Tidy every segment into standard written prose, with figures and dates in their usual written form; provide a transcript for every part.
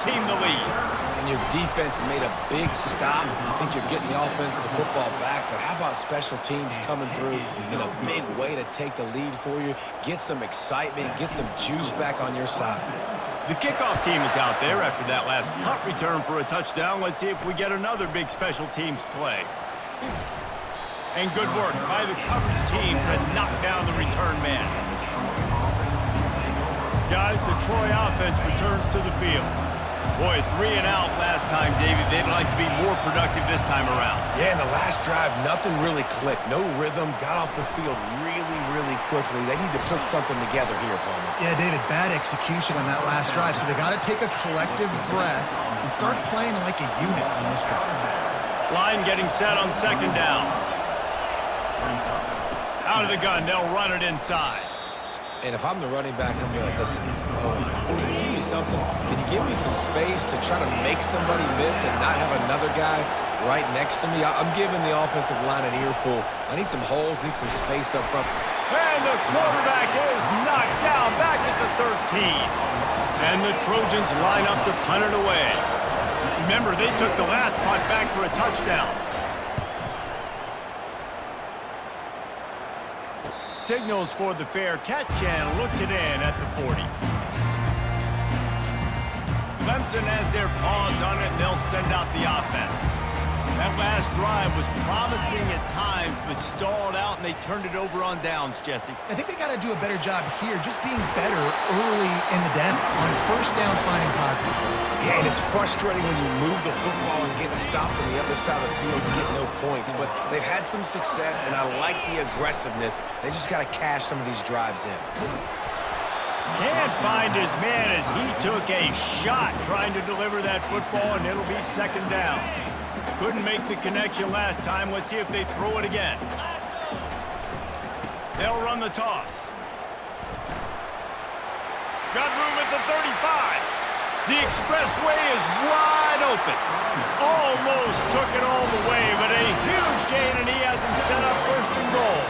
team the lead. And your defense made a big stop. You think you're getting the offense the football back, but how about special teams coming through in a big way to take the lead for you, get some excitement, get some juice back on your side. The kickoff team is out there after that last punt return for a touchdown. Let's see if we get another big special teams play. And good work by the coverage team to knock down the return man. Guys, the Troy offense returns to the field. Boy, 3 and out last time, David. They'd like to be more productive this time around. Yeah, in the last drive, nothing really clicked. No rhythm, got off the field really quickly. They need to put something together here, Palmer. Yeah, David, bad execution on that last drive, so they got to take a collective breath and start playing like a unit on this drive. Line getting set on second down. Out of the gun, they'll run it inside. And if I'm the running back, I'm going to be like, listen, can you give me something? Can you give me some space to try to make somebody miss and not have another guy right next to me? I'm giving the offensive line an earful. I need some holes, need some space up front. And the quarterback is knocked down back at the 13. And the Trojans line up to punt it away. Remember, they took the last punt back for a touchdown. Signals for the fair catch and looks it in at the 40. Clemson has their paws on it, and they'll send out the offense. That last drive was promising at times, but stalled out, and they turned it over on downs, Jesse. I think they got to do a better job here, just being better early in the downs. On first down, finding positive plays. Yeah, and it's frustrating when you move the football and get stopped on the other side of the field and get no points. But they've had some success, and I like the aggressiveness. They just got to cash some of these drives in. Can't find his man as he took a shot trying to deliver that football, and it'll be second down. Couldn't make the connection last time. Let's see if they throw it again. They'll run the toss. Got room at the 35. The expressway is wide open. Almost took it all the way, but a huge gain, and he has him set up first and goal.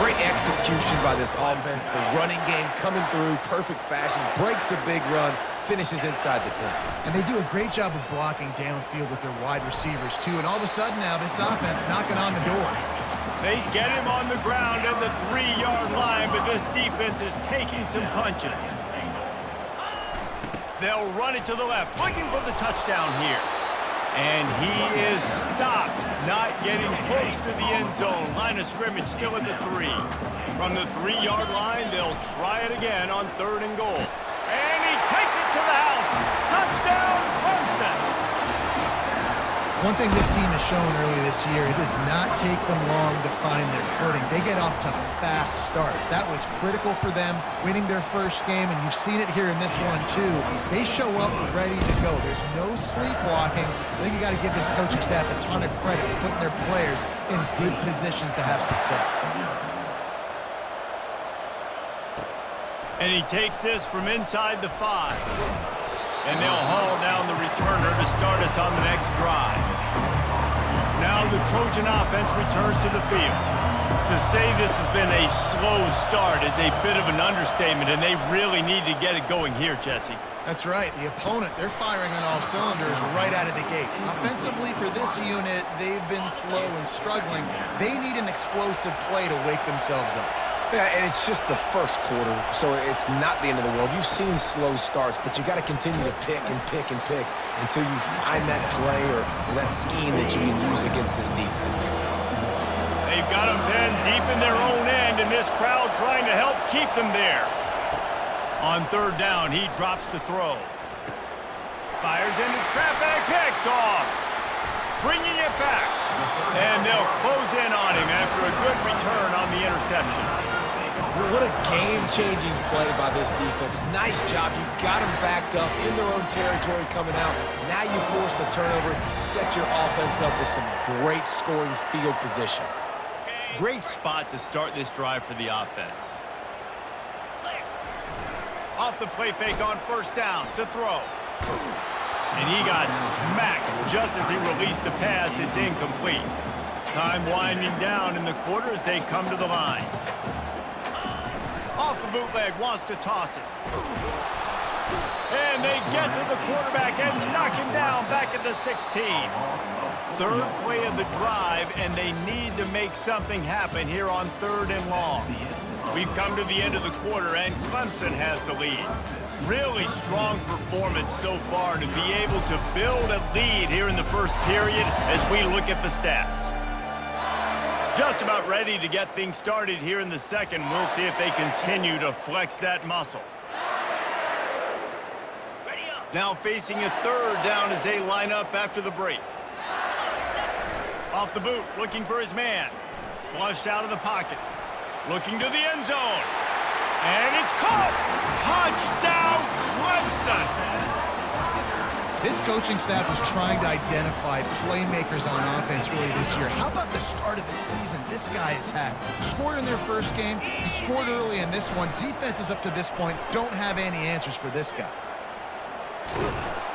Great execution by this offense. The running game coming through, perfect fashion, breaks the big run, finishes inside the 10. And they do a great job of blocking downfield with their wide receivers, too. And all of a sudden now, this offense knocking on the door. They get him on the ground at the 3-yard line, but this defense is taking some punches. They'll run it to the left, looking for the touchdown here. And he is stopped, not getting close to the end zone. Line of scrimmage still at the 3. From the 3-yard line, they'll try it again on 3rd and goal. And he takes it to the house. Touchdown, Clemson. One thing this team has shown early this year, it does not take them long to find their footing. They get off to fast starts. That was critical for them, winning their first game, and you've seen it here in this one, too. They show up ready to go. There's no sleepwalking. I think you got to give this coaching staff a ton of credit for putting their players in good positions to have success. And he takes this from inside the 5. And they'll haul down the returner to start us on the next drive. Now the Trojan offense returns to the field. To say this has been a slow start is a bit of an understatement, and they really need to get it going here, Jesse. That's right. The opponent, they're firing on all cylinders right out of the gate. Offensively, for this unit, they've been slow and struggling. They need an explosive play to wake themselves up. Yeah, and it's just the first quarter, so it's not the end of the world. You've seen slow starts, but you got to continue to pick and pick and pick until you find that play or that scheme that you can use against this defense. They've got them pinned deep in their own end, and this crowd trying to help keep them there. On 3rd down, he drops to throw. Fires into traffic, picked off. Bringing it back. And they'll close in on him after a good return on the interception. What a game-changing play by this defense. Nice job. You got them backed up in their own territory coming out. Now you force the turnover, set your offense up with some great scoring field position. Great spot to start this drive for the offense. Off the play fake on 1st down to throw. And he got smacked just as he released the pass. It's incomplete. Time winding down in the quarter as they come to the line. Off the bootleg, wants to toss it. And they get to the quarterback and knock him down back at the 16. Third play of the drive, and they need to make something happen here on 3rd and long. We've come to the end of the quarter, and Clemson has the lead. Really strong performance so far to be able to build a lead here in the first period as we look at the stats. Just about ready to get things started here in the second. We'll see if they continue to flex that muscle. Now facing a 3rd down as they line up after the break. Off the boot, looking for his man. Flushed out of the pocket. Looking to the end zone. And it's caught! Touchdown, Clemson! This coaching staff was trying to identify playmakers on offense early this year. How about the start of the season this guy has had? Scored in their first game. He scored early in this one. Defenses up to this point don't have any answers for this guy.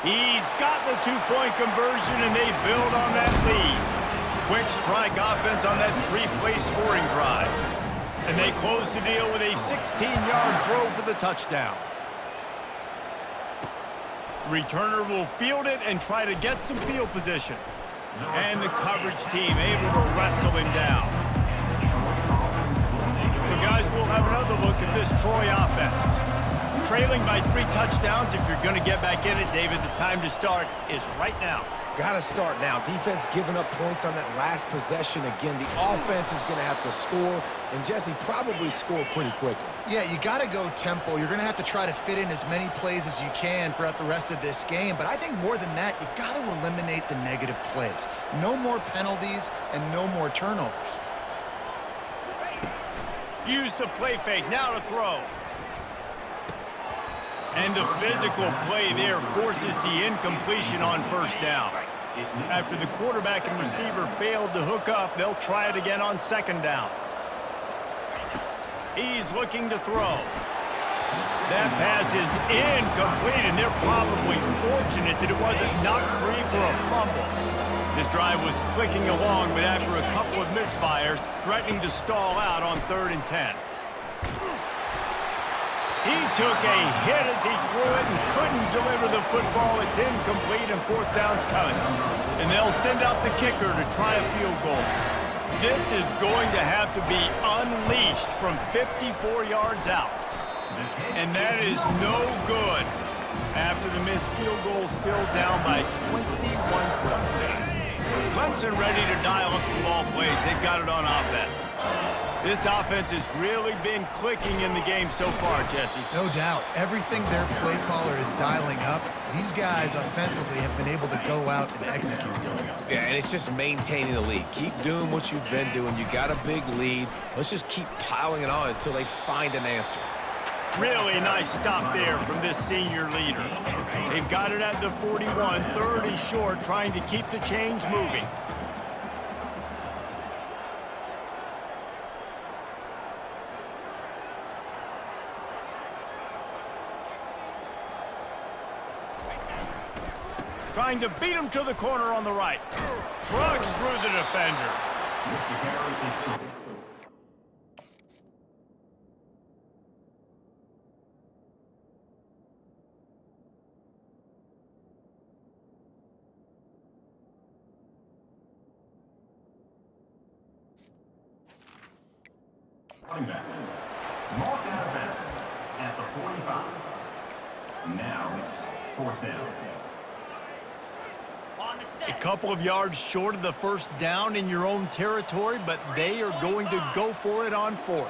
He's got the 2-point conversion, and they build on that lead. Quick strike offense on that 3-play scoring drive. And they close the deal with a 16-yard throw for the touchdown. Returner will field it and try to get some field position. And the coverage team able to wrestle him down. So, guys, we'll have another look at this Troy offense. Trailing by 3 touchdowns. If you're going to get back in it, David, the time to start is right now. Got to start now. Defense giving up points on that last possession. Again, the offense is going to have to score, and Jesse probably score pretty quickly. Yeah, you got to go tempo. You're going to have to try to fit in as many plays as you can throughout the rest of this game. But I think more than that, you got to eliminate the negative plays. No more penalties and no more turnovers. Use the play fake. Now to throw. And the physical play there forces the incompletion on 1st down. After the quarterback and receiver failed to hook up, they'll try it again on 2nd down. He's looking to throw. That pass is incomplete, and they're probably fortunate that it wasn't knocked free for a fumble. This drive was clicking along, but after a couple of misfires, threatening to stall out on 3rd and 10. He took a hit as he threw it and couldn't deliver the football. It's incomplete, and 4th down's coming. And they'll send out the kicker to try a field goal. This is going to have to be unleashed from 54 yards out. And that is no good after the missed field goal, still down by 21 points. Clemson ready to dial up some ball plays. They've got it on offense. This offense has really been clicking in the game so far, Jesse. No doubt. Everything their play caller is dialing up, these guys offensively have been able to go out and execute. Yeah, and it's just maintaining the lead. Keep doing what you've been doing. You got a big lead. Let's just keep piling it on until they find an answer. Really nice stop there from this senior leader. They've got it at the 41, 3rd and short, trying to keep the chains moving. Trying to beat him to the corner on the right. Trucks through the defender. Mark out of bounds at the 45. Now, 4th down. A couple of yards short of the 1st down in your own territory, but they are going to go for it on 4th.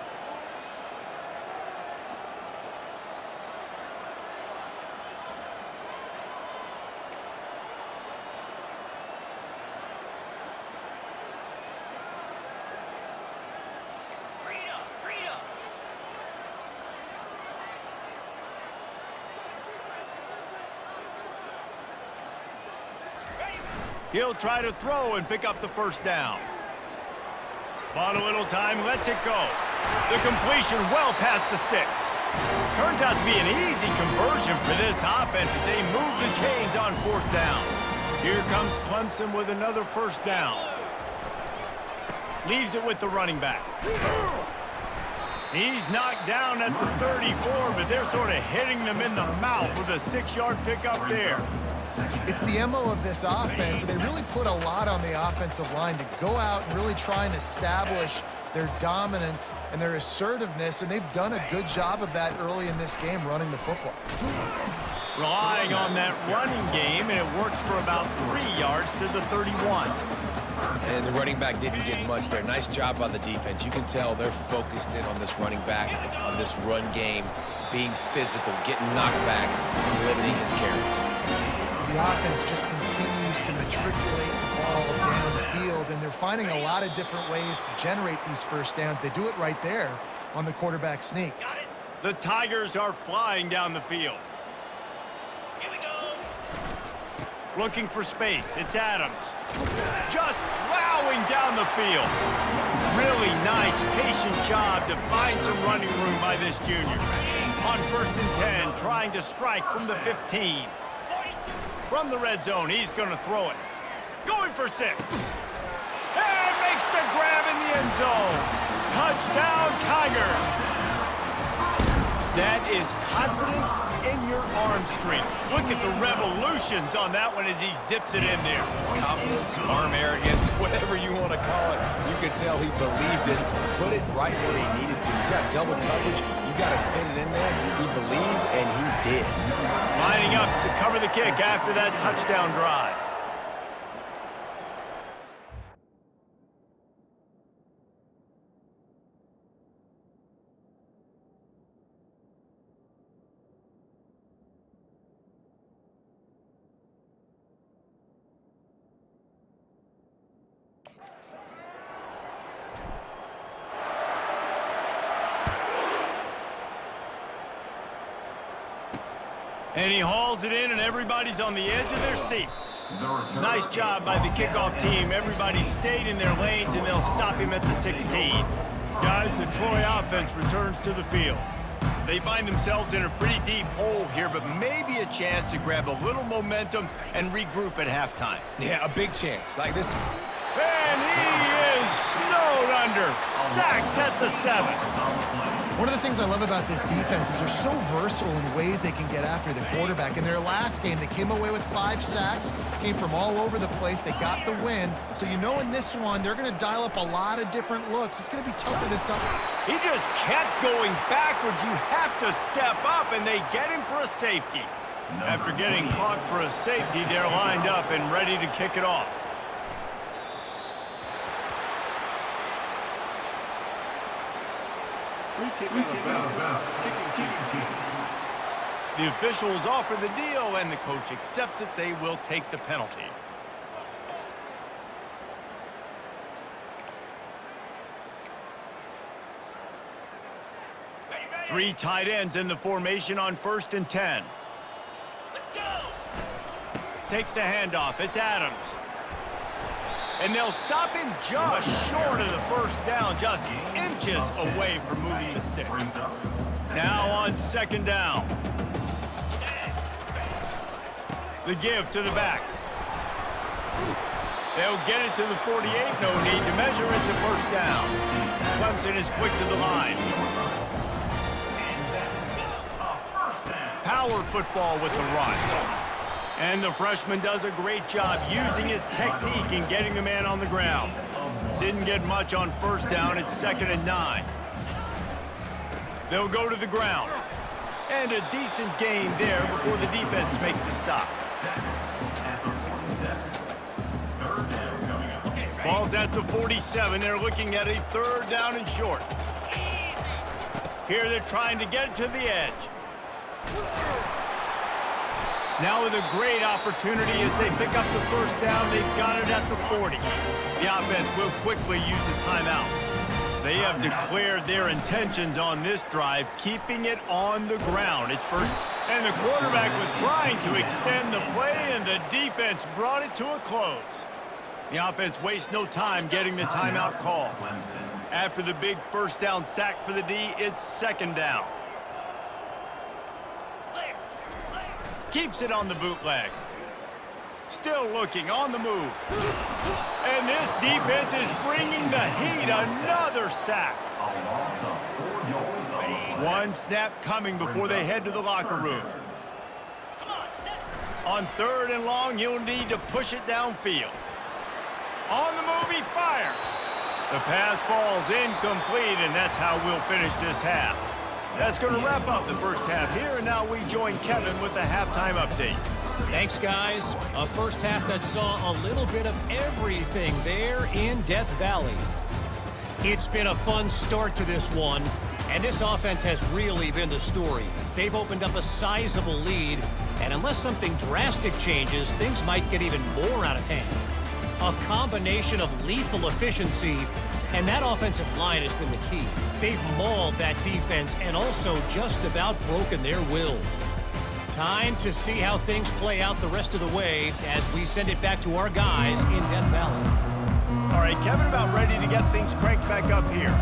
He'll try to throw and pick up the 1st down. Bought a little time, lets it go. The completion well past the sticks. Turns out to be an easy conversion for this offense as they move the chains on 4th down. Here comes Clemson with another 1st down. Leaves it with the running back. He's knocked down at the 34, but they're sort of hitting them in the mouth with a 6-yard pickup there. It's the MO of this offense, and they really put a lot on the offensive line to go out and really try and establish their dominance and their assertiveness, and they've done a good job of that early in this game running the football. Relying on that running game, and it works for about 3 yards to the 31. And the running back didn't get much there. Nice job by the defense. You can tell they're focused in on this running back, on this run game, being physical, getting knockbacks, and limiting his carries. The offense just continues to matriculate the ball downfield, and they're finding a lot of different ways to generate these first downs. They do it right there on the quarterback sneak. The Tigers are flying down the field. Here we go. Looking for space. It's Adams. Just plowing down the field. Really nice, patient job to find some running room by this junior. On 1st and 10, trying to strike from the 15. From the red zone, he's going to throw it. Going for 6. And makes the grab in the end zone. Touchdown, Tigers. That is confidence in your arm strength. Look at the revolutions on that one as he zips it in there. Confidence, arm arrogance, whatever you want to call it. You can tell he believed it, put it right where he needed to. You got double coverage, you got to fit it in there. He believed, and he did. Lining up to cover the kick after that touchdown drive. And he hauls it in, and everybody's on the edge of their seats. Nice job by the kickoff team. Everybody stayed in their lanes, and they'll stop him at the 16. Guys, the Troy offense returns to the field. They find themselves in a pretty deep hole here, but maybe a chance to grab a little momentum and regroup at halftime. Yeah, a big chance. Like this. And he is snowed under. Sacked at the 7. One of the things I love about this defense is they're so versatile in ways they can get after the quarterback. In their last game, they came away with 5 sacks, came from all over the place. They got the win. So you know in this one, they're going to dial up a lot of different looks. It's going to be tougher this summer. He just kept going backwards. You have to step up, and they get him for a safety. After getting caught for a safety, they're lined up and ready to kick it off. The officials offer the deal, and the coach accepts it. They will take the penalty. Three tight ends in the formation on 1st and 10. Let's go. Takes the handoff. It's Adams. And they'll stop him just short of the first down, just inches away from moving the sticks. Now on 2nd down. The give to the back. They'll get it to the 48. No need to measure it to 1st down. Clemson is quick to the line. Power football with the run. And the freshman does a great job using his technique and getting the man on the ground. Didn't get much on 1st down. It's 2nd and 9. They'll go to the ground. And a decent gain there before the defense makes the stop. Ball's at the 47. They're looking at a 3rd down and short. Here they're trying to get to the edge. Now with a great opportunity as they pick up the 1st down. They've got it at the 40. The offense will quickly use a timeout. They have declared their intentions on this drive, keeping it on the ground. It's 1st, and the quarterback was trying to extend the play, and the defense brought it to a close. The offense wastes no time getting the timeout call. After the big 1st down sack for the D, it's 2nd down. Keeps it on the bootleg. Still looking on the move. And this defense is bringing the heat. Another sack. A loss of 4 yards. One snap coming before they head to the locker room. Come on, set. On 3rd and long, he'll need to push it downfield. On the move, he fires. The pass falls incomplete, and that's how we'll finish this half. That's going to wrap up the first half here, and now we join Kevin with the halftime update. Thanks, guys. A first half that saw a little bit of everything there in Death Valley. It's been a fun start to this one, and this offense has really been the story. They've opened up a sizable lead, and unless something drastic changes, things might get even more out of hand. A combination of lethal efficiency, and that offensive line has been the key. They've mauled that defense and also just about broken their will. Time to see how things play out the rest of the way as we send it back to our guys in Death Valley. All right, Kevin, about ready to get things cranked back up here.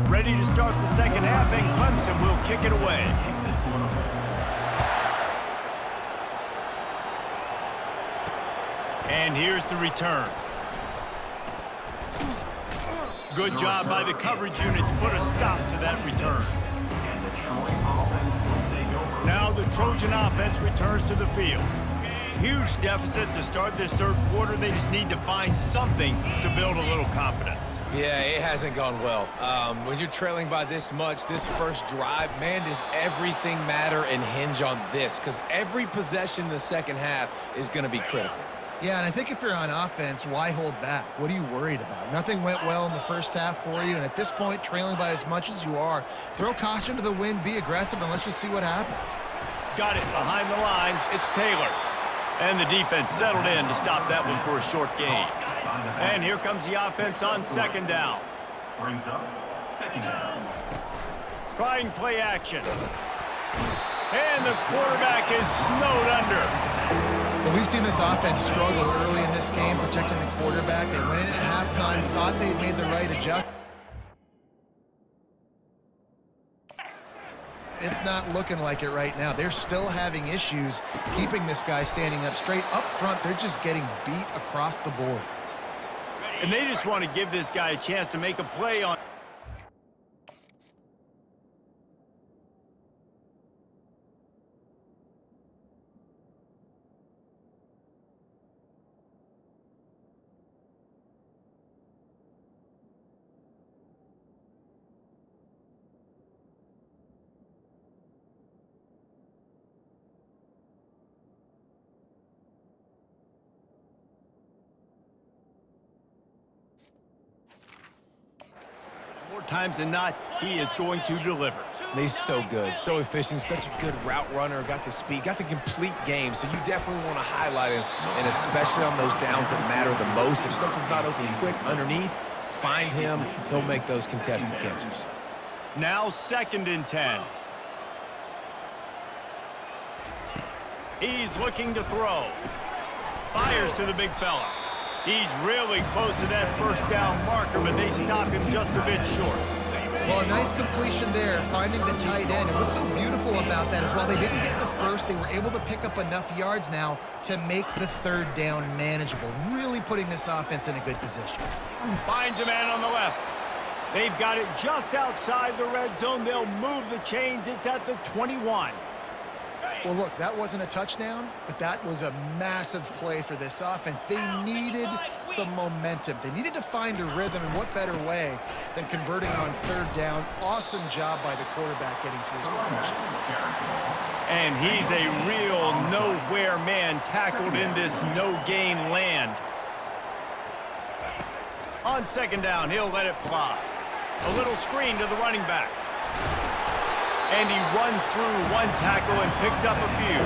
Ready to start the second half, and Clemson will kick it away. And here's the return. Good job by the coverage unit to put a stop to that return. Now the Trojan offense returns to the field. Huge deficit to start this third quarter. They just need to find something to build a little confidence. Yeah, it hasn't gone well. When you're trailing by this much, this first drive, man, does everything matter and hinge on this? Because every possession in the second half is going to be critical. Yeah, and I think if you're on offense, why hold back? What are you worried about? Nothing went well in the first half for you, and at this point, trailing by as much as you are, throw caution to the wind, be aggressive, and let's just see what happens. Got it behind the line. It's Taylor. And the defense settled in to stop that one for a short gain. And here comes the offense on second down. Brings up second down. Trying play action. And the quarterback is snowed under. Well, we've seen this offense struggle early in this game protecting the quarterback. They went in at halftime, thought they'd made the right adjustment. It's not looking like it right now. They're still having issues keeping this guy standing up straight. Up front, they're just getting beat across the board. And they just want to give this guy a chance to make a play on. More times than not, he is going to deliver. And he's so good, so efficient, such a good route runner, got the speed, got the complete game, so you definitely want to highlight him, and especially on those downs that matter the most. If something's not open quick underneath, find him, he'll make those contested catches. Now 2nd and 10. He's looking to throw. Fires to the big fella. He's really close to that first down marker, but they stop him just a bit short. Well, a nice completion there, finding the tight end. And what's so beautiful about that is while they didn't get the first, they were able to pick up enough yards now to make the 3rd down manageable, really putting this offense in a good position. Finds a man on the left. They've got it just outside the red zone. They'll move the chains. It's at the 21. Well, look, that wasn't a touchdown, but that was a massive play for this offense. They needed some momentum. They needed to find a rhythm, and what better way than converting on 3rd down. Awesome job by the quarterback getting through his progression. And he's a real nowhere man tackled in this no-gain land. On 2nd down, he'll let it fly. A little screen to the running back. And he runs through one tackle and picks up a few.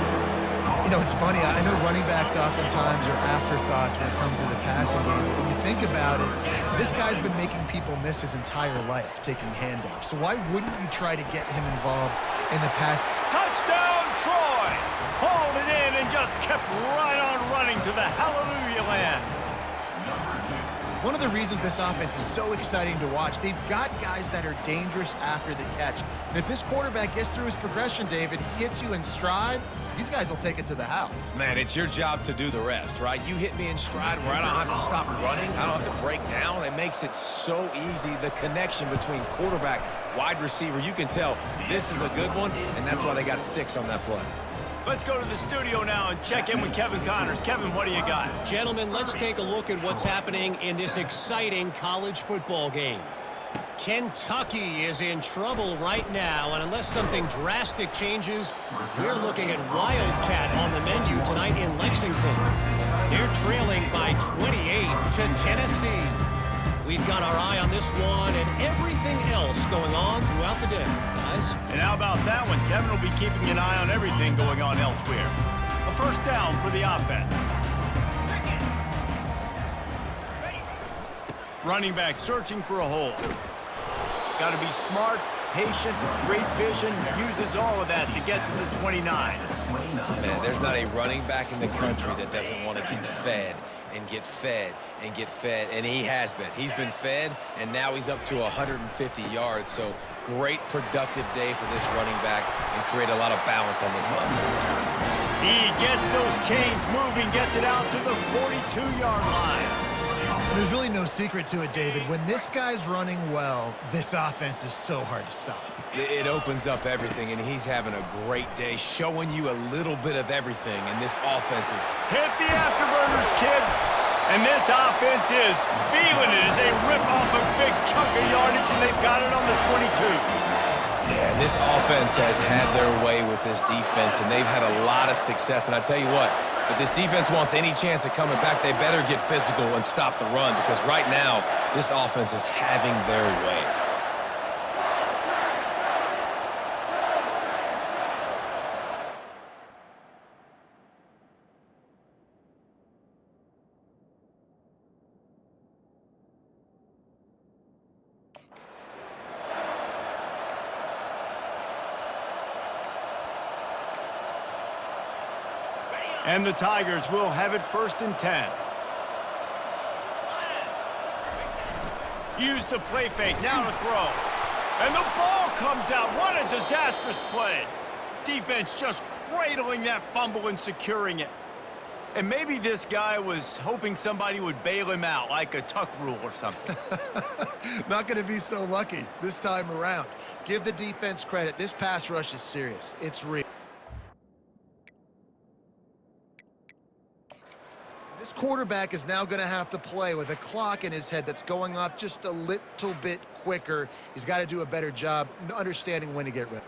You know, it's funny. I know running backs oftentimes are afterthoughts when it comes to the passing game. But when you think about it, this guy's been making people miss his entire life taking handoffs. So why wouldn't you try to get him involved in the pass? Touchdown, Troy! Hauled it in and just kept right on running to the hallelujah land. One of the reasons this offense is so exciting to watch, they've got guys that are dangerous after the catch. And if this quarterback gets through his progression, David, he hits you in stride, these guys will take it to the house. Man, it's your job to do the rest, right? You hit me in stride where I don't have to stop running. I don't have to break down. It makes it so easy. The connection between quarterback, wide receiver, you can tell this is a good one, and that's why they got 6 on that play. Let's go to the studio now and check in with Kevin Connors. Kevin, what do you got? Gentlemen, let's take a look at what's happening in this exciting college football game. Kentucky is in trouble right now, and unless something drastic changes, we're looking at Wildcat on the menu tonight in Lexington. They're trailing by 28 to Tennessee. We've got our eye on this one and everything else going on throughout the day, guys. And how about that one? Kevin will be keeping an eye on everything going on elsewhere. A 1st down for the offense. Running back searching for a hole. Got to be smart, patient, great vision, uses all of that to get to the 29. Man, there's not a running back in the country that doesn't want to get fed and get fed and get fed, and he has been. He's been fed, and now he's up to 150 yards, so great productive day for this running back and create a lot of balance on this offense. He gets those chains moving, gets it out to the 42-yard line. There's really no secret to it, David. When this guy's running well, this offense is so hard to stop. It opens up everything, and he's having a great day, showing you a little bit of everything, and this offense is... Hit the afterburners, kid! And this offense is feeling it as they rip off a big chunk of yardage, and they've got it on the 22. Yeah, and this offense has had their way with this defense, and they've had a lot of success. And I tell you what, if this defense wants any chance of coming back, they better get physical and stop the run, because right now, this offense is having their way. And the Tigers will have it 1st and 10. Use the play fake, now to throw. And the ball comes out. What a disastrous play. Defense just cradling that fumble and securing it. And maybe this guy was hoping somebody would bail him out, like a tuck rule or something. Not going to be so lucky this time around. Give the defense credit. This pass rush is serious. It's real. This quarterback is now going to have to play with a clock in his head that's going off just a little bit quicker. He's got to do a better job understanding when to get rid.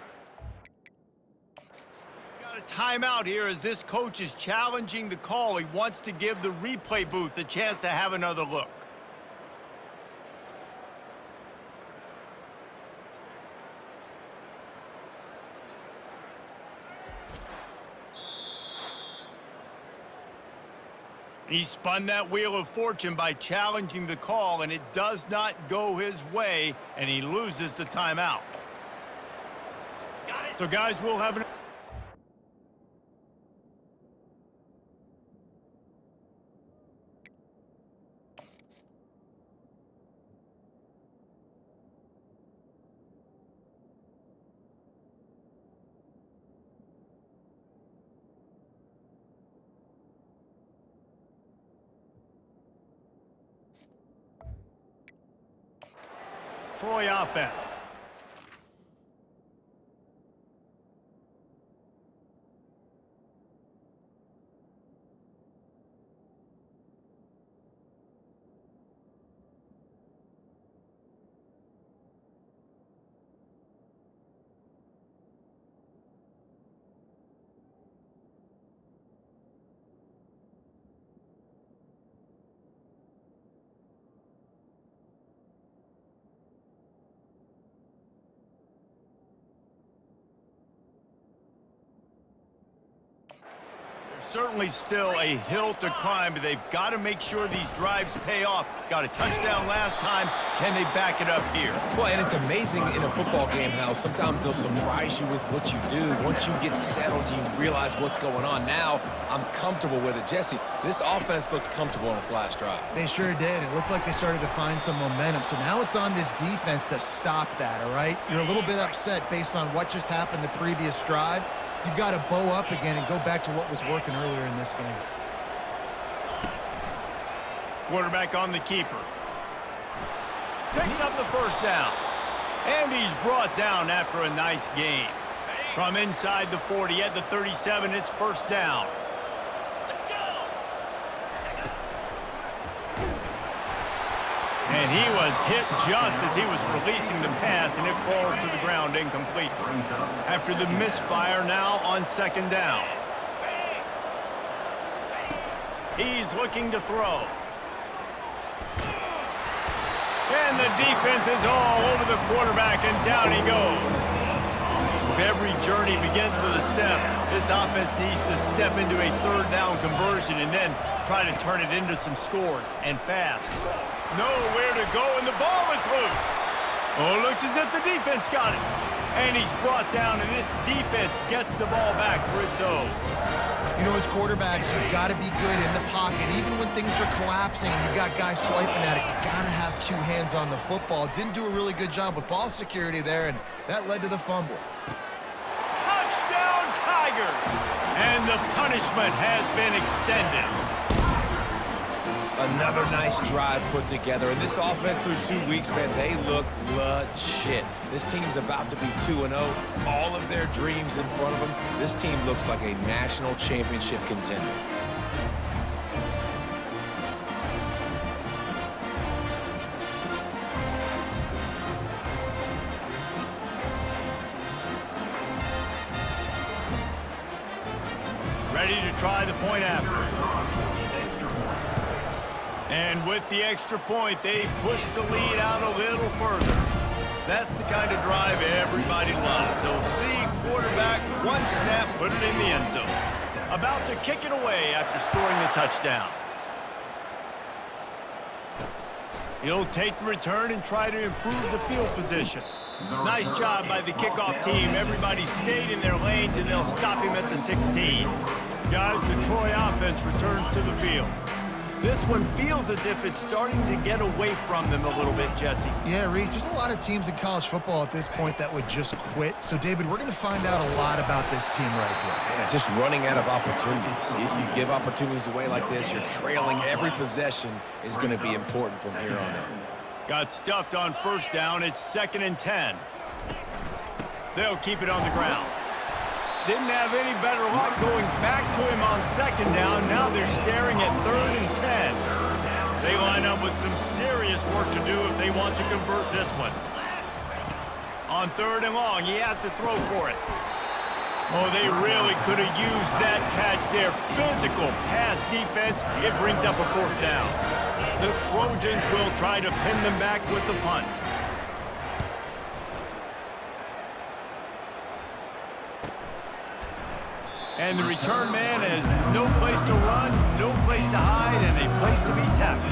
Got a timeout here as this coach is challenging the call. He wants to give the replay booth a chance to have another look. He spun that wheel of fortune by challenging the call, and it does not go his way, and he loses the timeout. So, guys, we'll have an... Troy offense. Certainly still a hill to climb, but they've got to make sure these drives pay off. Got a touchdown last time. Can they back it up here? Well, and it's amazing in a football game how sometimes they'll surprise you with what you do. Once you get settled, you realize what's going on. Now, I'm comfortable with it. Jesse, this offense looked comfortable on its last drive. They sure did. It looked like they started to find some momentum. So now it's on this defense to stop that, all right? You're a little bit upset based on what just happened the previous drive. You've got to bow up again and go back to what was working earlier in this game. Quarterback on the keeper. Picks up the 1st down. And he's brought down after a nice gain. From inside the 40 at the 37, it's 1st down. Let's go. And he was hit just as he was releasing the pass, and it falls to the ground incomplete. After the misfire, now on 2nd down. He's looking to throw. And the defense is all over the quarterback, and down he goes. If every journey begins with a step, this offense needs to step into a 3rd down conversion and then try to turn it into some scores, and fast. Nowhere to go, and the ball is loose. Oh, it looks as if the defense got it. And he's brought down, and this defense gets the ball back for its own. You know, as quarterbacks, you've got to be good in the pocket. Even when things are collapsing and you've got guys swiping at it, you've got to have 2 hands on the football. Didn't do a really good job with ball security there, and that led to the fumble. Touchdown, Tigers! And the punishment has been extended. Another nice drive put together. And this offense through 2 weeks, man, they look legit. This team's about to be 2-0. All of their dreams in front of them. This team looks like a national championship contender. Ready to try the point after. And with the extra point, they push the lead out a little further. That's the kind of drive everybody loves. They'll see quarterback, 1 snap, put it in the end zone. About to kick it away after scoring the touchdown. He'll take the return and try to improve the field position. Nice job by the kickoff team. Everybody stayed in their lanes, and they'll stop him at the 16. Guys, the Troy offense returns to the field. This one feels as if it's starting to get away from them a little bit, Jesse. Yeah, Reese, there's a lot of teams in college football at this point that would just quit. So, David, we're going to find out a lot about this team right here. Yeah, just running out of opportunities. You give opportunities away like this, you're trailing every possession is going to be important from here on out. Got stuffed on first down. It's 2nd and 10. They'll keep it on the ground. Didn't have any better luck going back to him on 2nd down. Now they're staring at 3rd and 10. They line up with some serious work to do if they want to convert this one. On 3rd and long, he has to throw for it. Oh, they really could have used that catch there. Physical pass defense. It brings up a 4th down. The Trojans will try to pin them back with the punt. And the return man has no place to run, no place to hide, and a place to be tackled.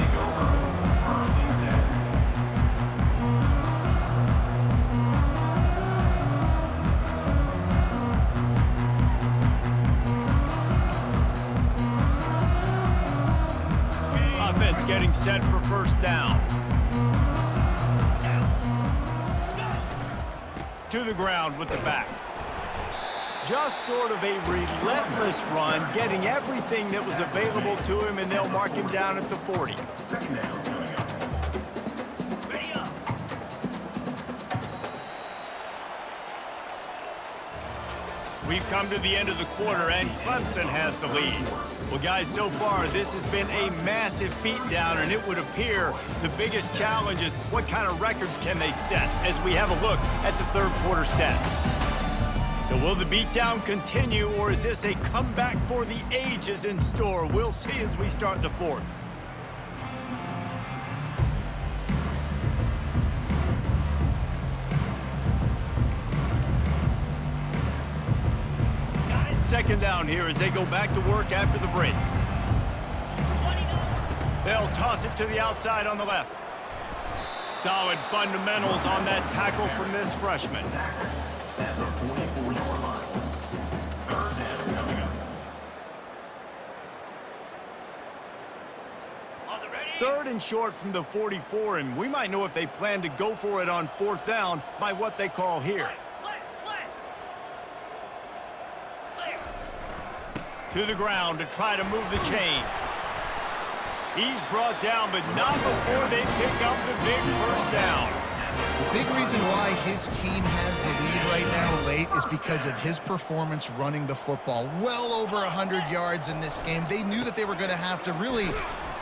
Offense getting set for first down. To the ground with the back. Just sort of a relentless run, getting everything that was available to him, and they'll mark him down at the 40. Second down coming up. Ready up. We've come to the end of the quarter, and Clemson has the lead. Well, guys, so far, this has been a massive beatdown, and it would appear the biggest challenge is what kind of records can they set as we have a look at the third quarter stats. So will the beatdown continue, or is this a comeback for the ages in store? We'll see as we start the fourth. Second down here as they go back to work after the break. They'll toss it to the outside on the left. Solid fundamentals on that tackle from this freshman. At the 44-yard line. Third down coming up. On the ready. 3rd and short from the 44, and we might know if they plan to go for it on 4th down by what they call here. To the ground to try to move the chains. He's brought down, but not before they pick up the big first down. The big reason why his team has the lead right now late is because of his performance running the football. Well over 100 yards in this game. They knew that they were going to have to really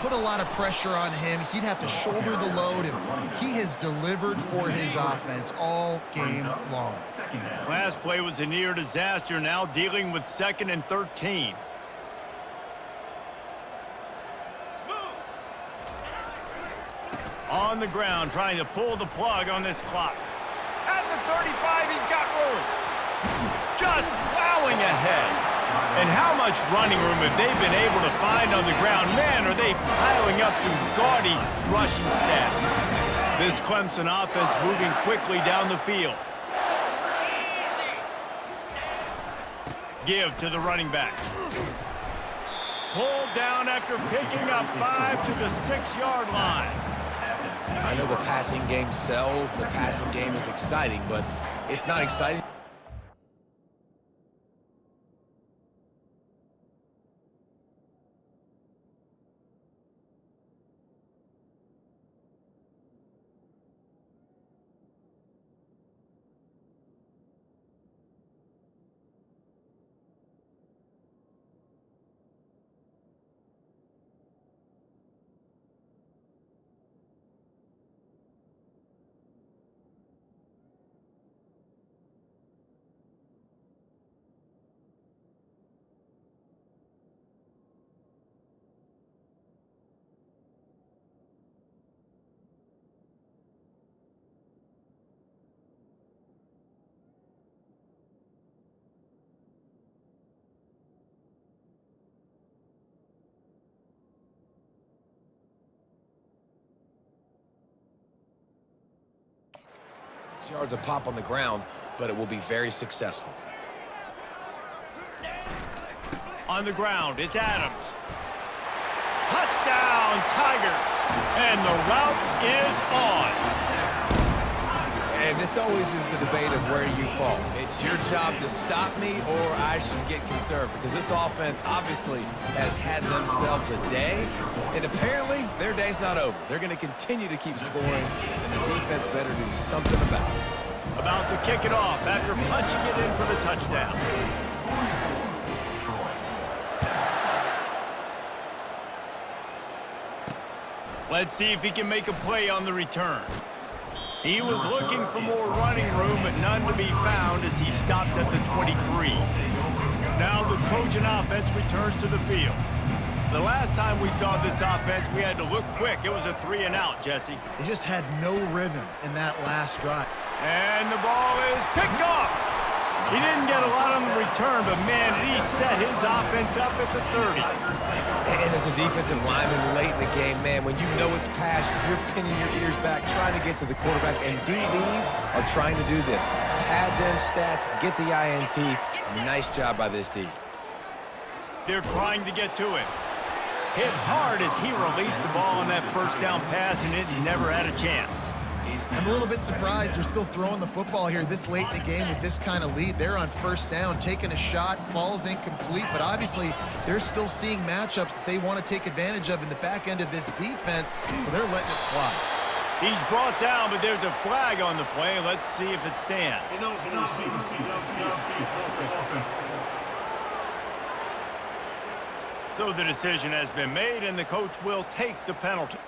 put a lot of pressure on him. He'd have to shoulder the load, and he has delivered for his offense all game long. Last play was a near disaster, now dealing with 2nd and 13. On the ground, trying to pull the plug on this clock. At the 35, he's got room. Just plowing ahead. And how much running room have they been able to find on the ground? Man, are they piling up some gaudy rushing stats. This Clemson offense moving quickly down the field. Give to the running back. Pulled down after picking up 5 to the 6-yard line. I know the passing game sells, the passing game is exciting, but it's not exciting. yards a pop on the ground, but it will be very successful. On the ground, it's Adams. Touchdown, Tigers! And the route is on. And this always is the debate of where you fall. It's your job to stop me, or I should get conserved, because this offense obviously has had themselves a day, and apparently their day's not over. They're going to continue to keep scoring, and the defense better do something about it. About to kick it off after punching it in for the touchdown. Let's see if he can make a play on the return. He was looking for more running room, but none to be found as he stopped at the 23. Now the Trojan offense returns to the field. The last time we saw this offense, we had to look quick. It was a 3-and-out, Jesse. They just had no rhythm in that last drive. And the ball is picked off. He didn't get a lot on the return, but, man, he set his offense up at the 30. And as a defensive lineman late in the game, man, when you know it's passed, you're pinning your ears back, trying to get to the quarterback, and DBs are trying to do this. Pad them stats, get the INT. Nice job by this D. They're trying to get to him. Hit hard as he released the ball on that first down pass, and it never had a chance. I'm a little bit surprised they're still throwing the football here this late in the game with this kind of lead. They're on first down, taking a shot, falls incomplete, but obviously they're still seeing matchups that they want to take advantage of in the back end of this defense, so they're letting it fly. He's brought down, but there's a flag on the play. Let's see if it stands. So the decision has been made, and the coach will take the penalty.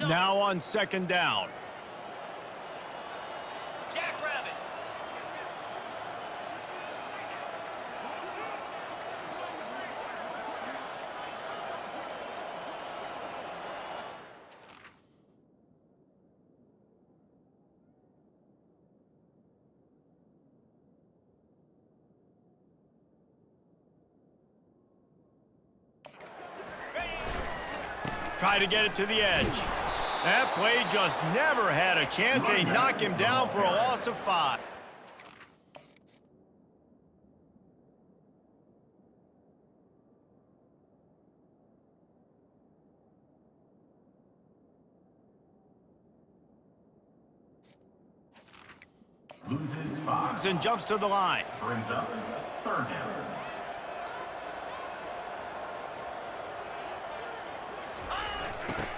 Now on second down. Jackrabbit. Try to get it to the edge. That play just never had a chance. They knock him down for a loss of 5. Loses 5. And jumps to the line. Brings up third down.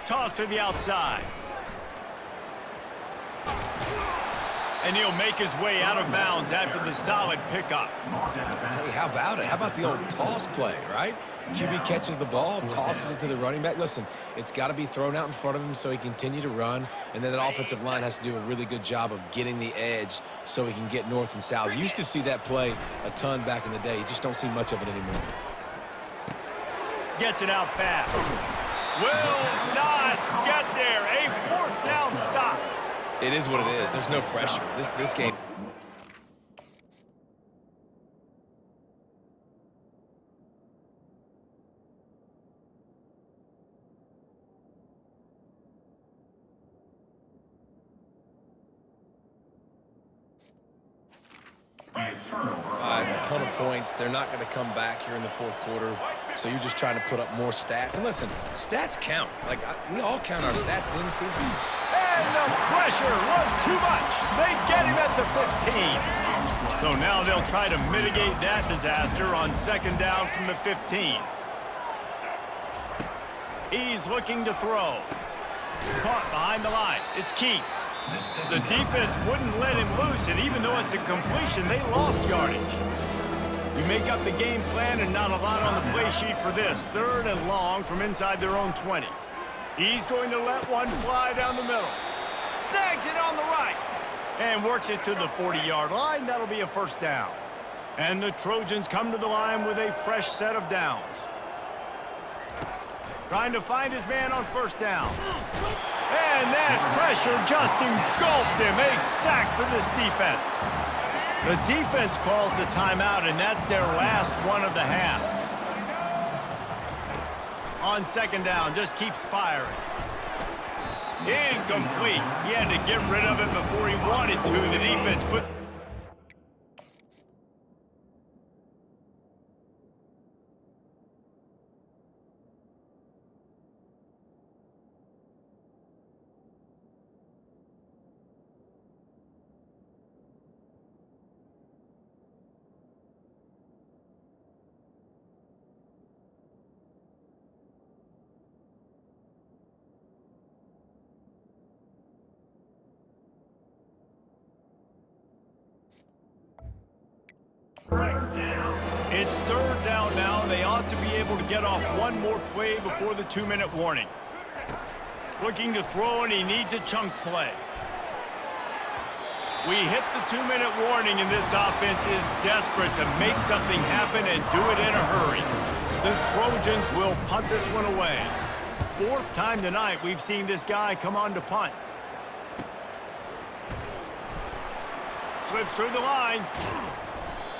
Toss to the outside. And he'll make his way out of bounds after the solid pickup. Hey, how about it? How about the old toss play, right? QB catches the ball, tosses it to the running back. Listen, it's got to be thrown out in front of him so he can continue to run, and then that offensive line has to do a really good job of getting the edge so he can get north and south. You used to see that play a ton back in the day. You just don't see much of it anymore. Gets it out fast. Will not get there. A fourth down stop. It is what it is. There's no pressure. This game. A ton of points. They're not going to come back here in the fourth quarter, so you're just trying to put up more stats. And listen, stats count. We all count our stats at the end of the season. And the pressure was too much. They get him at the 15. So now they'll try to mitigate that disaster on second down from the 15. He's looking to throw. Caught behind the line. It's Keith. The defense wouldn't let him loose, and even though it's a completion, they lost yardage. You make up the game plan and not a lot on the play sheet for this. 3rd and long from inside their own 20. He's going to let one fly down the middle. Snags it on the right. And works it to the 40-yard line. That'll be a first down. And the Trojans come to the line with a fresh set of downs. Trying to find his man on first down. And that pressure just engulfed him. A sack for this defense. The defense calls the timeout, and that's their last one of the half. On 2nd down, just keeps firing. Incomplete. He had to get rid of it before he wanted to. The defense put... It's 3rd down now, and they ought to be able to get off one more play before the 2-minute warning. Looking to throw, and he needs a chunk play. We hit the 2-minute warning, and this offense is desperate to make something happen and do it in a hurry. The Trojans will punt this one away. 4th time tonight we've seen this guy come on to punt. Slips through the line.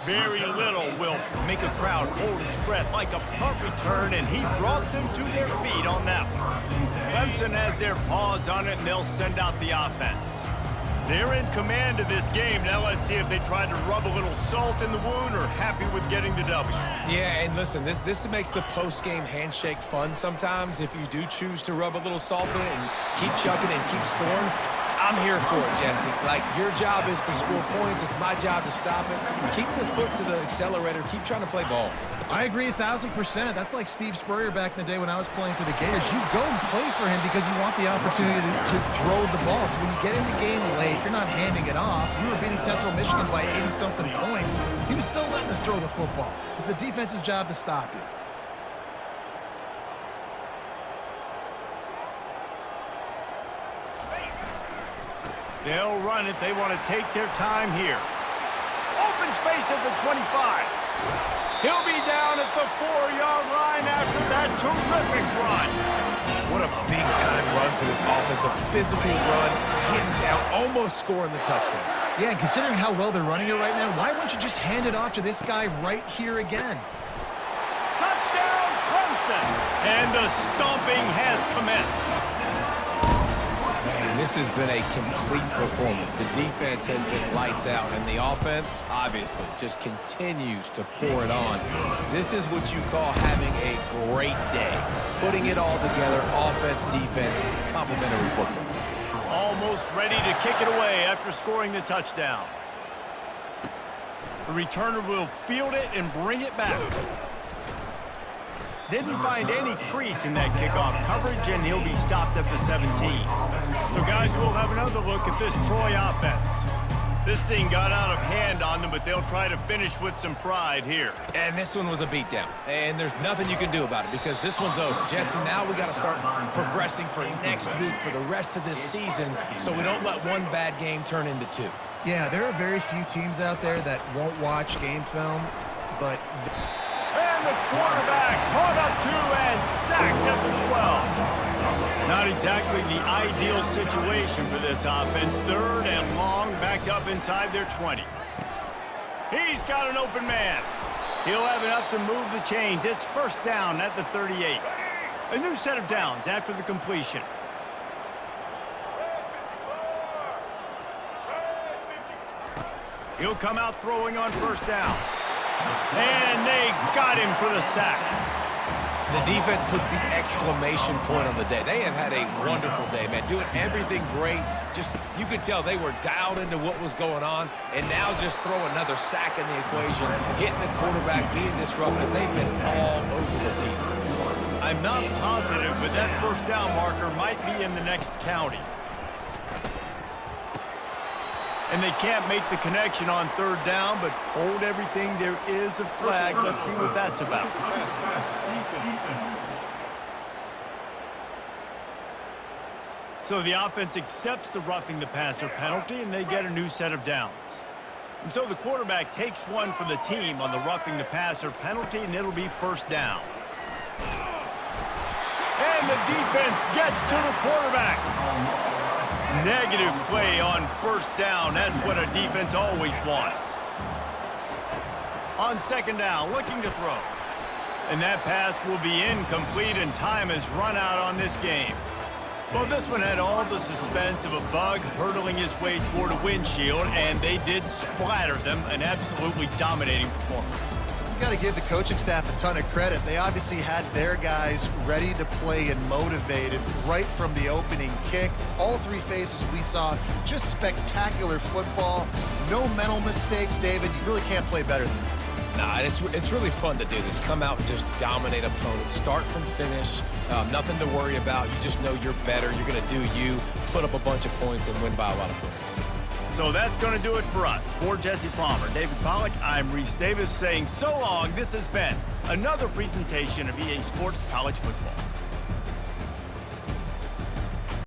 Very little will make a crowd hold its breath like a punt return, and he brought them to their feet on that one. Clemson has their paws on it, and they'll send out the offense. They're in command of this game. Now let's see if they try to rub a little salt in the wound or happy with getting the W. Yeah, and listen, this makes the post-game handshake fun sometimes if you do choose to rub a little salt in it and keep chucking and keep scoring. I'm here for it, Jesse. Like, your job is to score points. It's my job to stop it. Keep the foot to the accelerator. Keep trying to play ball. I agree 1,000%. That's like Steve Spurrier back in the day when I was playing for the Gators. You go and play for him because you want the opportunity to throw the ball. So when you get in the game late, you're not handing it off. We were beating Central Michigan by 80-something points. He was still letting us throw the football. It's the defense's job to stop you. They'll run it. They want to take their time here. Open space at the 25. He'll be down at the 4-yard line after that terrific run. What a big-time run for this offense. A physical run, getting down, almost scoring the touchdown. Yeah, and considering how well they're running it right now, why wouldn't you just hand it off to this guy right here again? Touchdown, Clemson! And the stomping has commenced. Man, this has been a complete performance. The defense has been lights out, and the offense, obviously, just continues to pour it on. This is what you call having a great day. Putting it all together, offense, defense, complementary football. Almost ready to kick it away after scoring the touchdown. The returner will field it and bring it back. Didn't find any crease in that kickoff coverage, and he'll be stopped at the 17. So, guys, we'll have another look at this Troy offense. This thing got out of hand on them, but they'll try to finish with some pride here. And this one was a beatdown, and there's nothing you can do about it because this one's over. Jesse, now we got to start progressing for next week for the rest of this season so we don't let one bad game turn into two. Yeah, there are very few teams out there that won't watch game film, but... And the quarterback caught up to and sacked at the 12. Not exactly the ideal situation for this offense. 3rd and long, backed up inside their 20. He's got an open man. He'll have enough to move the chains. It's first down at the 38. A new set of downs after the completion. He'll come out throwing on first down. And they got him for the sack. The defense puts the exclamation point on the day. They have had a wonderful day, man. Doing everything great. Just, you could tell they were dialed into what was going on. And now just throw another sack in the equation. Hitting the quarterback, being disruptive. They've been all over the field. I'm not positive, but that first down marker might be in the next county. And they can't make the connection on third down, but hold everything. There is a flag. Let's see what that's about. So the offense accepts the roughing the passer penalty, and they get a new set of downs. And so the quarterback takes one for the team on the roughing the passer penalty, and it'll be first down. And the defense gets to the quarterback. Negative play on first down. That's what a defense always wants. On second down, looking to throw. And that pass will be incomplete, and time has run out on this game. Well, this one had all the suspense of a bug hurtling his way toward a windshield, and they did splatter them. An absolutely dominating performance. You got to give the coaching staff a ton of credit. They obviously had their guys ready to play and motivated right from the opening kick. All three phases we saw, just spectacular football. No mental mistakes, David. You really can't play better than that. Nah, it's really fun to do this. Come out and just dominate opponents. Start from finish. Nothing to worry about. You just know you're better. You're going to do you, put up a bunch of points, and win by a lot of points. So that's going to do it for us. For Jesse Palmer, David Pollack, I'm Reese Davis saying so long. This has been another presentation of EA Sports College Football.